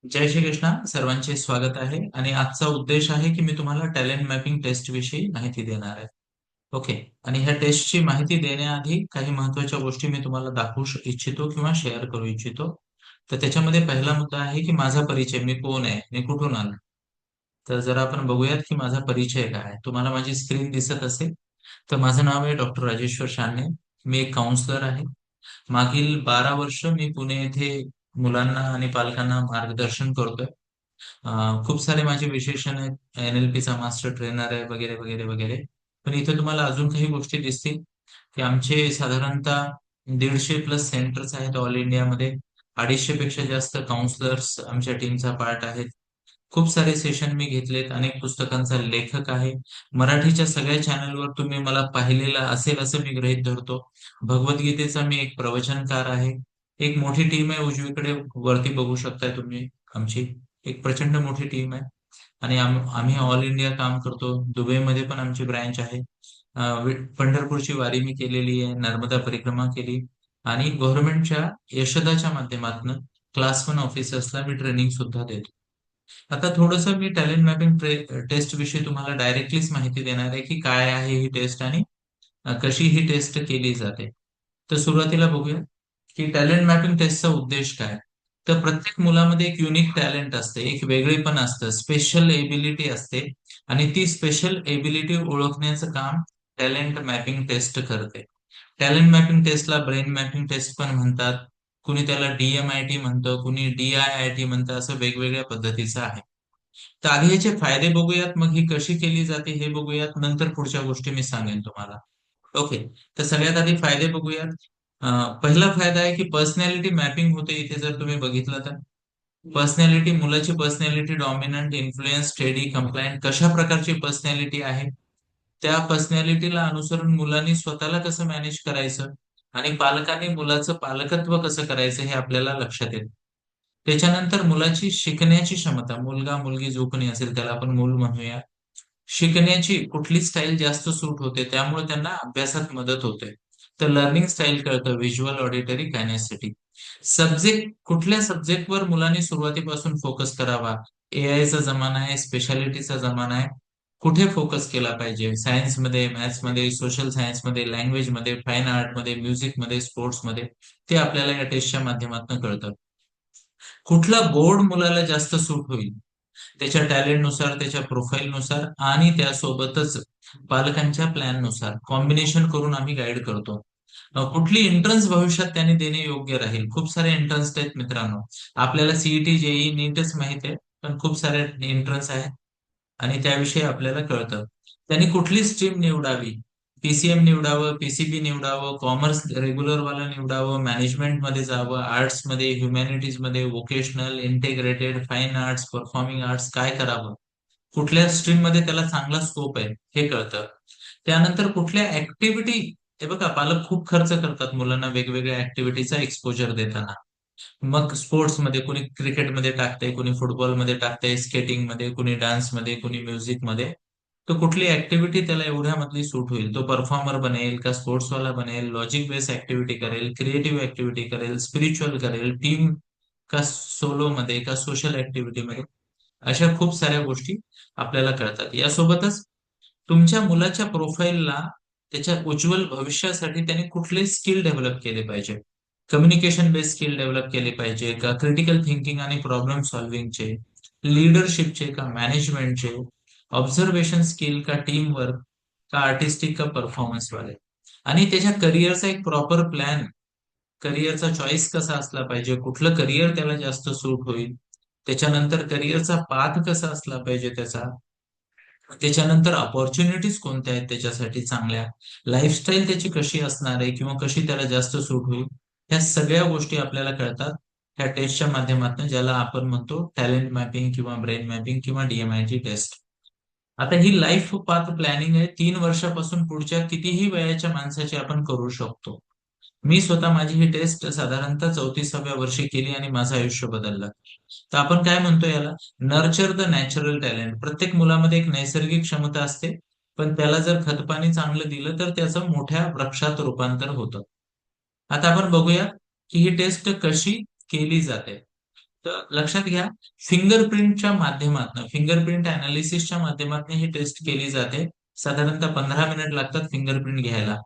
जय श्री कृष्णा. सर्वांचे स्वागत आहे आणि आजचा उद्देश आहे की मी तुम्हाला टॅलेंट मॅपिंग टेस्ट विषयी माहिती देणार आहे. ओके. आणि ह्या टेस्टची माहिती देण्याआधी काही महत्वाच्या गोष्टी मी तुम्हाला दाखवू इच्छितो किंवा शेअर करू इच्छितो. तर त्याच्यामध्ये पहिला मुद्दा आहे की माझा परिचय, मी कोण आहे, मी कुठून आलो. तर जर आपण बघूयात की माझा परिचय काय आहे. तुम्हाला माझी स्क्रीन दिसत असेल तर माझं नाव आहे डॉक्टर राजेश्वर शाने. मी एक काउन्सलर आहे. मागील 12 वर्ष मी पुणे येथे मुलांना आणि पालकांना मार्गदर्शन करतोय. खूप सारे माझे विशेषण आहेत. NLP चा मास्टर ट्रेनर आहे, वगैरे वगैरे वगैरे. पण इथे तुम्हाला अजून काही गोष्टी दिसतील की आमचे साधारणतः 150+ सेंटर्स आहेत ऑल इंडियामध्ये. 250 पेक्षा जास्त काउन्सलर्स आमच्या टीमचा पार्ट आहेत. खूप सारे सेशन मी घेतलेत. अनेक पुस्तकांचा लेखक आहे. मराठीच्या सगळ्या चॅनलवर तुम्ही मला पाहिलेलं असेल असं मी गृहीत धरतो. भगवद्गीतेचा मी एक प्रवचनकार आहे. एक मोठी टीम आहे, उजवीकडे वरती बघू शकताय तुम्ही. आमची एक प्रचंड मोठी टीम आहे. आणि आम्ही ऑल इंडिया काम करतो. दुबईमध्ये पण आमची ब्रँच आहे. पंढरपूरची वारी मी केलेली आहे, नर्मदा परिक्रमा केली. आणि गव्हर्नमेंटच्या यशदाच्या माध्यमातून क्लास 1 ऑफिसर्सला मी ट्रेनिंग सुद्धा देतो. आता थोडस मी टॅलेंट मॅपिंग टेस्ट विषयी तुम्हाला डायरेक्टलीच माहिती देणार आहे की काय आहे ही टेस्ट आणि कशी ही टेस्ट केली जाते. तर सुरुवातीला बघूया की टॅलेंट मॅपिंग टेस्टचा उद्देश काय. तर प्रत्येक मुलामध्ये एक युनिक टॅलेंट असते, एक वेगळेपण असतं, स्पेशल एबिलिटी असते. आणि ती स्पेशल एबिलिटी ओळखण्याचं काम टॅलेंट मॅपिंग टेस्ट करते. टॅलेंट मॅपिंग टेस्टला ब्रेन मॅपिंग टेस्ट पण म्हणतात. कुणी त्याला DMIT म्हणतं, कुणी DIIT म्हणतं, असं वेगवेगळ्या पद्धतीचं आहे. तर आधी याचे फायदे बघूयात, मग ही कशी केली जाते हे बघूयात, नंतर पुढच्या गोष्टी मी सांगेन तुम्हाला. ओके. तर सगळ्यात आधी फायदे बघूयात. पहिला फायदा आहे की पर्सनॅलिटी मॅपिंग होते इथे. जर तुम्ही बघितलं तर पर्सनॅलिटी, मुलाची personality dominant, influence, steady, compliant कशा प्रकारची पर्सनॅलिटी आहे, त्या पर्सनॅलिटीला अनुसरून मुलांनी स्वतःला कसं मॅनेज करायचं आणि पालकांनी मुलाचं पालकत्व कसं करायचं हे आपल्याला लक्षात येतं. त्याच्यानंतर मुलाची शिकण्याची क्षमता, मुलगा मुलगी जो कोणी असेल त्याला आपण मूल म्हणूया. शिकण्याची कुठली स्टाईल जास्त सूट होते, त्यामुळे त्यांना अभ्यासात मदत होते. तर लर्निंग स्टाईल कळतं, व्हिज्युअल, ऑडिटरी, कायनेस्थेटिक. सब्जेक्ट, कुठल्या सब्जेक्टवर मुलांनी सुरुवातीपासून फोकस करावा. AI चा जमाना आहे, स्पेशालिटीचा जमाना आहे. कुठे फोकस केला पाहिजे, सायन्समध्ये, मॅथ्समध्ये, सोशल सायन्समध्ये, लँग्वेजमध्ये, फाईन आर्टमध्ये, म्युझिकमध्ये, स्पोर्ट्समध्ये, ते आपल्याला या टेस्टच्या माध्यमातून कळतं. कुठला बोर्ड मुलाला जास्त सूट होईल, त्याच्या टॅलेंटनुसार, त्याच्या प्रोफाईलनुसार आणि त्यासोबतच पालकांच्या प्लॅननुसार कॉम्बिनेशन करून आम्ही गाईड करतो. कुठली एंट्रन्स भविष्यात त्याने देणे योग्य राहील. खूप सारे एंट्रन्स आहेत मित्रांनो. आपल्याला CET, JEE, नीटच माहित आहे, पण खूप सारे एंट्रन्स आहेत आणि त्याविषयी आपल्याला कळतं. त्यांनी कुठली स्ट्रीम निवडावी, PCM निवडावं, PCB निवडावं, कॉमर्स रेग्युलर वाला निवडावं, मॅनेजमेंट मध्ये जावं, आर्ट्स मध्ये, ह्युमॅनिटीज मध्ये, vocational, integrated, fine arts, performing arts, काय करावं, कुठल्या स्ट्रीम मध्ये त्याला चांगला स्कोप आहे हे कळतं. त्यानंतर कुठल्या ऍक्टिव्हिटी, हे बघा पालक खूप खर्च करतात मुलांना वेगवेगळ्या ऍक्टिव्हिटीचा एक्सपोजर देताना. मग स्पोर्ट्समध्ये कुणी क्रिकेटमध्ये टाकतंय, कुणी फुटबॉलमध्ये टाकतंय, स्केटिंगमध्ये, कुणी डान्समध्ये, कुणी म्युझिकमध्ये. तर कुठली ऍक्टिव्हिटी त्याला एवढ्यामधली सूट होईल, तो परफॉर्मर बनेल का स्पोर्ट्सवाला बनेल, लॉजिक बेस्ड ऍक्टिव्हिटी करेल, क्रिएटिव्ह ऍक्टिव्हिटी करेल, स्पिरिच्युअल करेल, टीम का सोलो मध्ये का सोशल ऍक्टिव्हिटी मध्ये. अशा खूप साऱ्या गोष्टी आपल्याला कळतात. यासोबतच तुमच्या मुलाच्या प्रोफाईलला, त्याच्या उज्ज्वल भविष्यासाठी त्याने कुठले स्किल डेव्हलप केले पाहिजे. कम्युनिकेशन बेस्ड स्किल डेव्हलप केले पाहिजे का, क्रिटिकल थिंकिंग आणि प्रॉब्लेम सॉल्व्हिंगचे, लीडरशिपचे का, मॅनेजमेंटचे, ऑब्झर्वेशन स्किल का, टीम वर्क का, आर्टिस्टिक का, परफॉर्मन्स वाले. आणि त्याच्या करिअरचा एक प्रॉपर प्लॅन, करिअरचा चॉईस कसा असला पाहिजे, कुठलं करिअर त्याला जास्त सूट होईल, त्याच्यानंतर करिअरचा पाथ कसा असला पाहिजे त्याचा, त्याच्यानंतर अपॉर्च्युनिटीज कोणत्या आहेत त्याच्यासाठी चांगल्या, लाईफस्टाईल त्याची कशी असणार आहे किंवा कशी त्याला जास्त सूट होईल, ह्या सगळ्या गोष्टी आपल्याला कळतात ह्या टेस्टच्या माध्यमातून, ज्याला आपण म्हणतो टॅलेंट मॅपिंग किंवा ब्रेन मॅपिंग किंवा DMIT टेस्ट. आता ही लाईफ पाथ प्लॅनिंग आहे. 3 वर्षापासून पुढच्या कितीही वयाच्या माणसाची आपण करू शकतो. मी स्वतः माझी ही टेस्ट साधारणतः 34व्या वर्षी केली आणि माझं आयुष्य बदललं. तर आपण काय म्हणतो याला, नर्चर द नॅचरल टॅलेंट. प्रत्येक मुलामध्ये एक नैसर्गिक क्षमता असते, पण त्याला जर खतपाणी चांगलं दिलं तर त्याचं मोठ्या वृक्षात रूपांतर होतं. आता आपण बघूया की ही टेस्ट कशी केली जाते. तर लक्षात घ्या, फिंगरप्रिंट अनालिसिसच्या माध्यमातून ही टेस्ट केली जाते. साधारणतः 15 मिनिट लागतात फिंगरप्रिंट घ्यायला.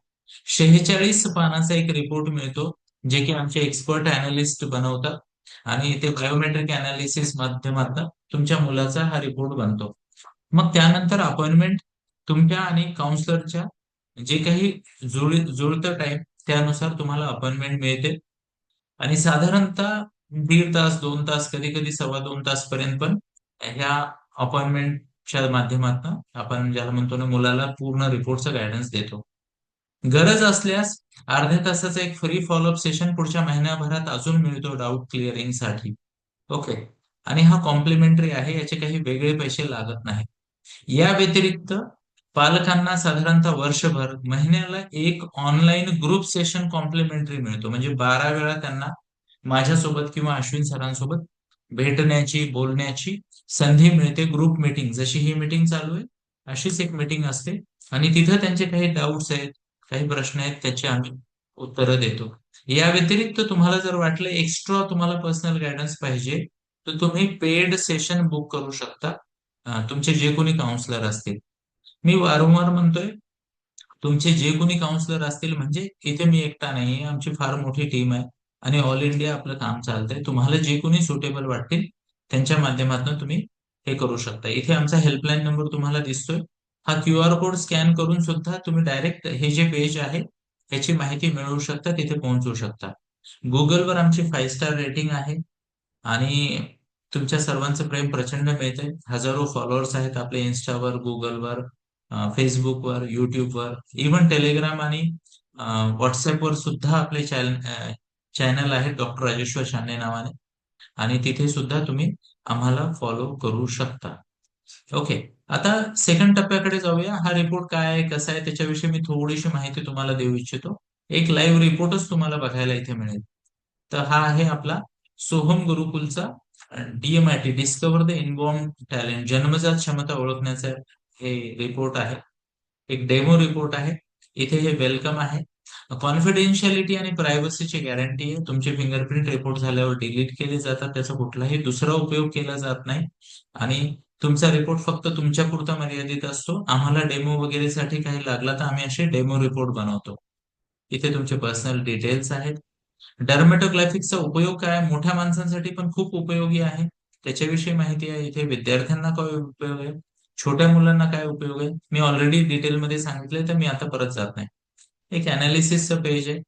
46 पानाचा एक रिपोर्ट मिळतो, जे की आमचे एक्सपर्ट अनालिस्ट बनवतात आणि ते बायोमेट्रिक अनालिसिस माध्यमातून तुमच्या मुलाचा हा रिपोर्ट बनतो. मग त्यानंतर अपॉइंटमेंट तुमच्या आणि काउन्सलरच्या जे काही जुळतं टाइम त्यानुसार तुम्हाला अपॉइंटमेंट मिळते. आणि साधारणतः 1.5 तास 2 तास कधी कधी 2.25 तास पर्यंत पण ह्या अपॉइंटमेंटच्या माध्यमातून आपण ज्याला म्हणतो ना, मुलाला पूर्ण रिपोर्टचं गायडन्स देतो. गरज असल्यास अर्ध्या तासाचा एक फ्री फॉलोअप सेशन पुढच्या महिन्याभरात अजून मिळतो डाऊट क्लिअरिंग साठी. ओके. आणि हा कॉम्प्लिमेंटरी आहे, याचे काही वेगळे पैसे लागत नाही. या व्यतिरिक्त पालकांना साधारणतः वर्षभर महिन्याला एक ऑनलाईन ग्रुप सेशन कॉम्प्लिमेंटरी मिळतो. म्हणजे 12 वेळा त्यांना माझ्यासोबत किंवा अश्विन सरांसोबत भेटण्याची बोलण्याची संधी मिळते. ग्रुप मीटिंग, जशी ही मीटिंग चालू आहे अशीच एक मीटिंग असते. आणि तिथं त्यांचे काही डाऊट्स आहेत, काही प्रश्न आहेत, त्याची आम्ही उत्तरं देतो. या व्यतिरिक्त तुम्हाला जर वाटलं एक्स्ट्रा तुम्हाला पर्सनल गायडन्स पाहिजे, तर तुम्ही पेड सेशन बुक करू शकता. तुमचे जे कोणी काउन्सलर असतील, मी वारंवार म्हणतोय, तुमचे जे कोणी काउन्सलर असतील, म्हणजे इथे मी एकटा नाहीये, आमची फार मोठी टीम आहे आणि ऑल इंडिया आपलं काम चालतंय. तुम्हाला जे कोणी सुटेबल वाटतील त्यांच्या माध्यमातून तुम्ही हे करू शकता. इथे आमचा हेल्पलाईन नंबर तुम्हाला दिसतोय. हा QR कोड स्कॅन करून सुद्धा तुम्ही डायरेक्ट हे जे पेज आहे ह्याची माहिती मिळवू शकता, तिथे पोहोचू शकता. गुगलवर आमची 5 स्टार रेटिंग आहे आणि तुमच्या सर्वांचं प्रेम प्रचंड मिळतंय. हजारो फॉलोअर्स आहेत आपले इन्स्टावर, गुगलवर, फेसबुकवर, युट्यूबवर, इव्हन टेलिग्राम आणि व्हॉट्सअपवर सुद्धा आपले चॅनल आहे डॉक्टर राजेश्वर शाने नावाने. आणि तिथे सुद्धा तुम्ही आम्हाला फॉलो करू शकता. ओके. आता सेकंड टप्प्याकडे जाऊया. हा रिपोर्ट काय आहे, कसा आहे, त्याच्याविषयी मी थोडीशी माहिती तुम्हाला देऊ इच्छितो. एक लाईव्ह रिपोर्टच तुम्हाला बघायला इथे मिळेल. तर हा आहे आपला सोहम गुरुकुलचा DMIT, discover the inborn talent, जन्मजात क्षमता ओळखण्याचा हे रिपोर्ट आहे. एक डेमो रिपोर्ट आहे. इथे हे वेलकम आहे. कॉन्फिडेन्शियलिटी आणि प्रायव्हसीची गॅरंटी आहे. तुमचे फिंगरप्रिंट रिपोर्ट झाल्यावर डिलीट केले जातात, त्याचा कुठलाही दुसरा उपयोग केला जात नाही. आणि तुमचा रिपोर्ट फक्त तुमच्या पुरता मर्यादित असतो. आम्हाला डेमो वगैरे साठी काही लागला तर आम्ही असे डेमो रिपोर्ट बनवतो. इथे तुमचे पर्सनल डिटेल्स आहेत. डर्मेटोग्राफिकचा उपयोग काय, मोठ्या माणसांसाठी पण खूप उपयोगी आहे, त्याच्याविषयी माहिती आहे. इथे विद्यार्थ्यांना काय उपयोग आहे, छोट्या मुलांना काय उपयोग आहे, मी ऑलरेडी डिटेलमध्ये सांगितलंय, तर मी आता परत जात नाही. एक अनालिसिसचं पेज आहे.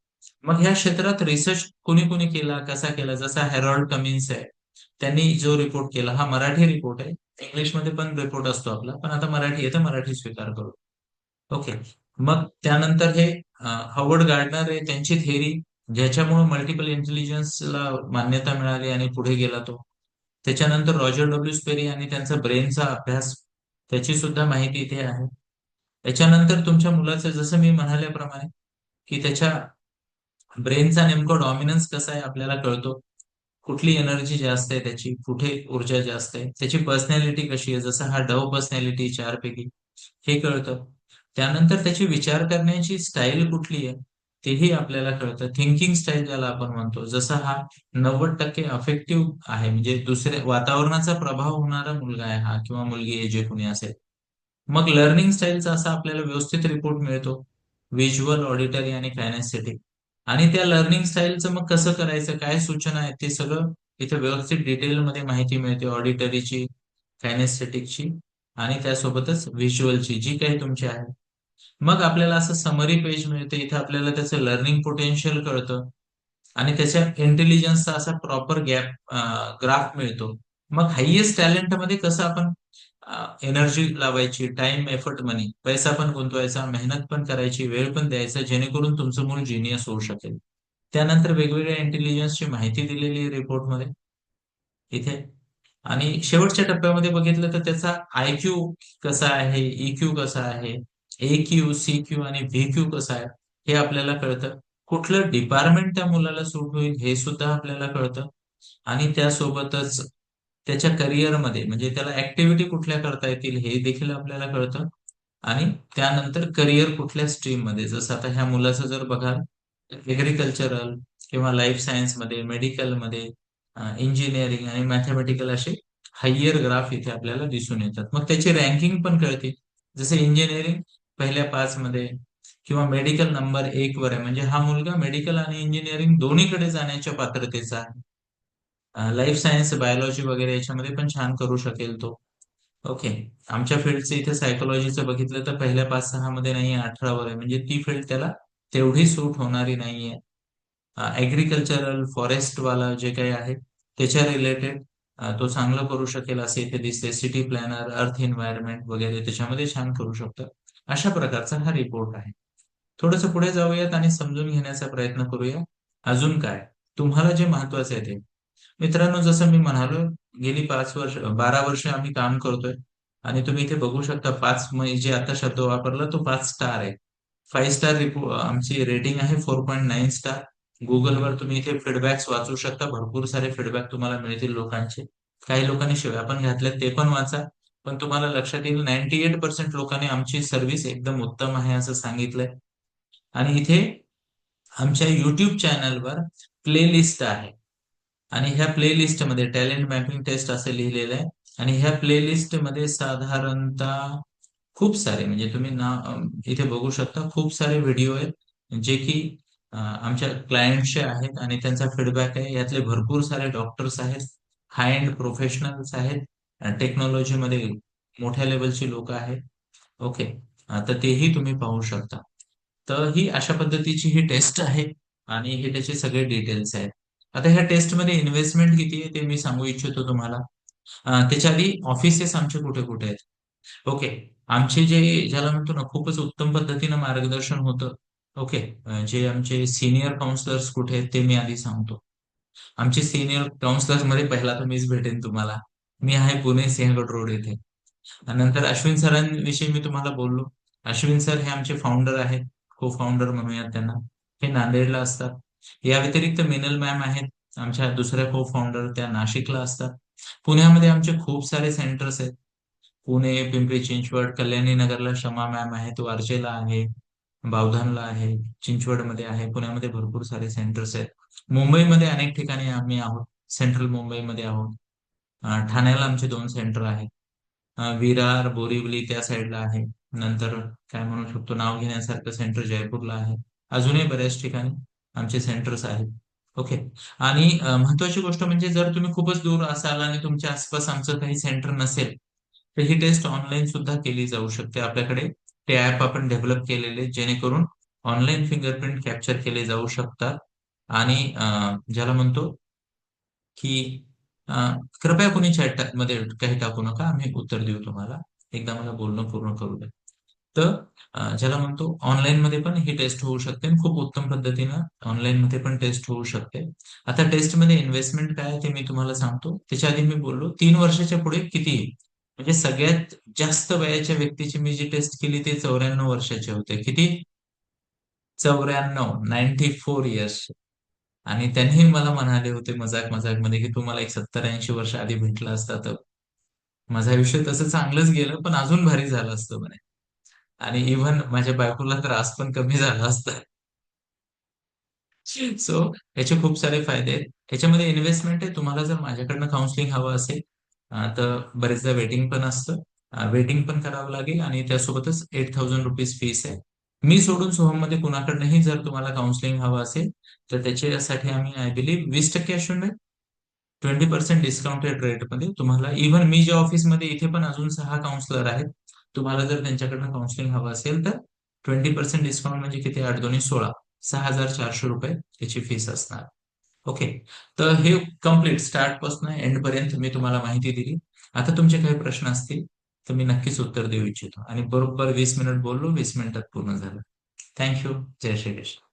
मग ह्या क्षेत्रात रिसर्च कुणी कुणी केला, कसा केला, जसा हेरॉल्ड कमिन्स आहे, त्यांनी जो रिपोर्ट केला, हा मराठी रिपोर्ट आहे. इंग्लिशमध्ये पण रिपोर्ट असतो आपला, पण आता मराठी आहे तर मराठी स्वीकार करू. ओके. मग त्यानंतर हे हॉवर्ड गार्डनर आहे, त्यांची थेअरी, ज्याच्यामुळे मल्टिपल इंटेलिजन्सला मान्यता मिळाली आणि पुढे गेला तो. त्याच्यानंतर रॉजर डब्ल्यू स्पेरी आणि त्यांचा ब्रेनचा अभ्यास, त्याची सुद्धा माहिती इथे आहे. त्याच्यानंतर तुमच्या मुलाचं, जसं मी म्हणाल्याप्रमाणे, की त्याच्या ब्रेनचा नेमकं डॉमिनन्स कसा आहे आपल्याला कळतो, कुठली एनर्जी जास्त आहे त्याची, कुठे ऊर्जा जास्त आहे, त्याची पर्सनॅलिटी कशी आहे, जसं हा डव पर्सनॅलिटी 4 पैकी, हे कळतं. त्यानंतर त्याची विचार करण्याची स्टाईल कुठली आहे तेही आपल्याला कळतं. थिंकिंग स्टाईल ज्याला आपण म्हणतो, जसा हा 90% अफेक्टिव्ह आहे, म्हणजे दुसऱ्या वातावरणाचा प्रभाव होणारा मुलगा आहे हा किंवा मुलगी आहे, जे कोणी असेल. मग लर्निंग स्टाईलचा असा आपल्याला व्यवस्थित रिपोर्ट मिळतो, व्हिज्युअल, ऑडिटरी आणि कायनेस्थेटिक. आणि त्या लर्निंग स्टाईलचं मग कसं करायचं, काय सूचना आहेत, ते सगळं इथे व्यवस्थित डिटेलमध्ये माहिती मिळते. ऑडिटरीची, कायनेस्थेटिकची आणि त्यासोबतच व्हिज्युअलची, जी काही तुमची आहे. मग आपल्याला असं समरी पेज मिळते, इथे आपल्याला त्याचं लर्निंग पोटेन्शियल कळतं आणि त्याच्या इंटेलिजन्सचा असा प्रॉपर ग्राफ मिळतो. मग हायएस्ट टॅलेंट मध्ये कसं आपण एनर्जी लावायची, टाइम, एफर्ट, मनी, पैसा पण गुंतवायचा, मेहनत पण करायची, वेळ पण द्यायचा, जेणेकरून तुमचं मूल जिनियस होऊ शकेल. त्यानंतर वेगवेगळ्या इंटेलिजन्सची माहिती दिलेली आहे रिपोर्टमध्ये इथे. आणि शेवटच्या टप्प्यामध्ये बघितलं तर त्याचा IQ कसा आहे, EQ कसा आहे, AQ, CQ आणि VQ कसा आहे, हे आपल्याला कळतं. कुठलं डिपार्टमेंट त्या मुलाला सूट होईल हे सुद्धा आपल्याला कळतं. आणि त्यासोबतच त्याच्या करिअरमध्ये, म्हणजे त्याला ऍक्टिव्हिटी कुठल्या करता येतील हे देखील आपल्याला कळतं. आणि त्यानंतर करिअर कुठल्या स्ट्रीम मध्ये, जसं आता ह्या मुलाचं जर बघाल, एग्रीकल्चरल किंवा लाईफ सायन्स मध्ये, मेडिकल मध्ये, इंजिनिअरिंग आणि मॅथमॅटिकल असे हायर ग्राफ इथे आपल्याला दिसून येतात. मग त्याची रँकिंग पण कळते. जसे इंजिनिअरिंग पहिल्या 5 मध्ये किंवा मेडिकल नंबर 1 वर आहे, म्हणजे हा मुलगा मेडिकल आणि इंजिनिअरिंग दोन्हीकडे जाण्याच्या पात्रतेचा आहे. लाईफ सायन्स, बायोलॉजी वगैरे याच्यामध्ये पण छान करू शकेल तो. ओके. आमच्या फील्डचं इथे सायकोलॉजीचं बघितलं तर पहिल्या 5-6 मध्ये नाही, 18 वर आहे, म्हणजे ती फील्ड त्याला तेवढी सूट होणारी नाहीये. ऍग्रिकल्चरल फॉरेस्ट वाला जे काही आहे त्याच्या रिलेटेड तो चांगलं करू शकेल असे इथे दिसते. सिटी प्लॅनर, अर्थ इन्व्हायरमेंट वगैरे त्याच्यामध्ये छान करू शकतं. अशा प्रकारचा हा रिपोर्ट आहे. थोडस पुढे जाऊयात आणि समजून घेण्याचा प्रयत्न करूया. अजून काय तुम्हाला जे महत्वाचं आहे ते. मित्रांनो, जसं मी म्हणालो, गेली 5 वर्ष 12 वर्ष आम्ही काम करतोय. आणि तुम्ही इथे बघू शकता, 5 जे आता शब्द वापरला तो 5 स्टार आहे. 5 स्टार आमची रेटिंग आहे, 4.9 स्टार. गुगलवर तुम्ही इथे फीडबॅक्स वाचू शकता. भरपूर सारे फीडबॅक तुम्हाला मिळतील लोकांचे. काही लोकांनी शिव्या पण घातल्यात, ते पण वाचा. पण तुम्हाला लक्षात येईल, 98% लोकांनी आमची सर्व्हिस एकदम उत्तम आहे असं सांगितलंय. आणि इथे आमच्या युट्यूब चॅनलवर प्लेलिस्ट आहे. आणि ह्या प्लेलिस्ट मध्ये टॅलेंट मॅपिंग टेस्ट असं लिहिलेलं आहे. आणि ह्या प्लेलिस्ट मध्ये साधारणतः खूप सारे, म्हणजे तुम्ही इथे बघू शकता, खूप सारे व्हिडिओ आहेत जे की आमच्या क्लायंटचे आहेत आणि त्यांचा फीडबॅक आहे. यातले भरपूर सारे डॉक्टर्स आहेत, हाय एंड प्रोफेशनल्स आहेत, टेक्नॉलॉजी मध्ये मोठ्या लेवलची लोक आहेत. ओके. तर तेही तुम्ही पाहू शकता. तर ही अशा पद्धतीची ही टेस्ट आहे आणि हे त्याचे सगळे डिटेल्स आहेत. आता ह्या टेस्टमध्ये इन्व्हेस्टमेंट किती आहे ते मी सांगू इच्छितो तुम्हाला. त्याच्या आधी ऑफिसेस आमचे कुठे कुठे आहेत. ओके. आमचे जे, ज्याला म्हणतो ना, खूपच उत्तम पद्धतीनं मार्गदर्शन होतं. ओके. जे आमचे सिनियर काउन्सिलर्स कुठे आहेत ते मी आधी सांगतो. आमचे सिनियर काउन्सिलर्स मध्ये पहिला तर मीच भेटेन तुम्हाला. मी आहे पुणे सिंहगड रोड येथे. आणि नंतर अश्विन सरांविषयी मी तुम्हाला बोललो. अश्विन सर हे आमचे फाउंडर आहेत, को फाउंडर म्हणूयात त्यांना. हे नांदेडला असतात. या व्यतिरिक्त मिनल मॅम आहेत आमच्या दुसऱ्या को फाउंडर, त्या नाशिकला असतात. पुण्यामध्ये आमचे खूप सारे सेंटर्स आहेत. पुणे, पिंपरी चिंचवड, कल्याणी नगरला शमा मॅम आहे, तो अर्चेला आहे. बावधनला आहे, चिंचवडमध्ये आहे, पुण्यामध्ये भरपूर सारे सेंटर्स आहेत. मुंबईमध्ये अनेक ठिकाणी आम्ही आहोत. सेंट्रल मुंबईमध्ये आहोत. ठाण्याला आमचे 2 सेंटर आहेत. विरार, बोरिवली त्या साईडला आहे. नंतर काय म्हणू शकतो, नाव घेण्यासारखं सेंटर जयपूरला आहे. अजूनही बऱ्याच ठिकाणी आमचे सेंटर्स आहेत. ओके. आणि महत्वाची गोष्ट म्हणजे, जर तुम्ही खूपच दूर असाल आणि तुमच्या आसपास आमचं काही सेंटर नसेल, तर ही टेस्ट ऑनलाईन सुद्धा केली जाऊ शकते. आपल्याकडे ते ऍप आपण डेव्हलप केलेले, जेणेकरून ऑनलाईन फिंगरप्रिंट कॅप्चर केले जाऊ शकतात. आणि ज्याला म्हणतो की कृपया कोणी चॅट मध्ये काही टाकू नका, आम्ही उत्तर देऊ तुम्हाला. एकदा मला बोलणं पूर्ण करू द्या. तर ज्याला म्हणतो, ऑनलाईन मध्ये पण ही टेस्ट होऊ शकते आणि खूप उत्तम पद्धतीनं ऑनलाईन मध्ये पण टेस्ट होऊ शकते. आता टेस्ट मध्ये इन्व्हेस्टमेंट काय आहे ते मी तुम्हाला सांगतो. त्याच्या आधी मी बोललो 3 वर्षाच्या पुढे किती, म्हणजे सगळ्यात जास्त वयाच्या व्यक्तीची मी जी टेस्ट केली ते 94 वर्षाचे होते. किती? 94, 94 इयर्स. आणि त्यांनी मला म्हणाले होते मजाक मजाक मध्ये की तू मला एक 70-80 वर्ष आधी भेटला असता तर माझं आयुष्य तसं चांगलंच गेलं, पण अजून भारी झालं असतं म्हणे. आणि इव्हन माझ्या बायकोला त्रास पण कमी झाला असता. सो याचे खूप सारे फायदे आहेत. ह्याच्यामध्ये इन्व्हेस्टमेंट आहे. तुम्हाला जर माझ्याकडनं काउन्सिलिंग हवं असेल, तर बरेचदा वेटिंग पण असतं. वेटिंग पण करावं लागेल आणि त्यासोबतच 8,000 रुपीज फीस आहे. मी सोडून सोहम मध्ये कुणाकडनंही जर तुम्हाला काउन्सिलिंग हवं असेल, तर त्याच्यासाठी आम्ही आय बिलीव्ह 20% असून 20% डिस्काउंटेड रेटमध्ये तुम्हाला, इव्हन मी ज्या ऑफिसमध्ये, इथे पण अजून 6 काउन्सिलर आहेत. तुम्हाला जर त्यांच्याकडनं काउन्सिलिंग हवं असेल तर 20% डिस्काउंट म्हणजे किती, 8 2 16, 6,400 रुपये त्याची फीस असणार. ओके. तर हे कम्प्लीट स्टार्ट पासून एंड पर्यंत मी तुम्हाला माहिती दिली. आता तुमचे काही प्रश्न असतील तर मी नक्कीच उत्तर देऊ इच्छितो. आणि बरोबर 20 मिनिट बोललो, 20 मिनिटात पूर्ण झालं. थँक्यू. जय श्री कृष्ण.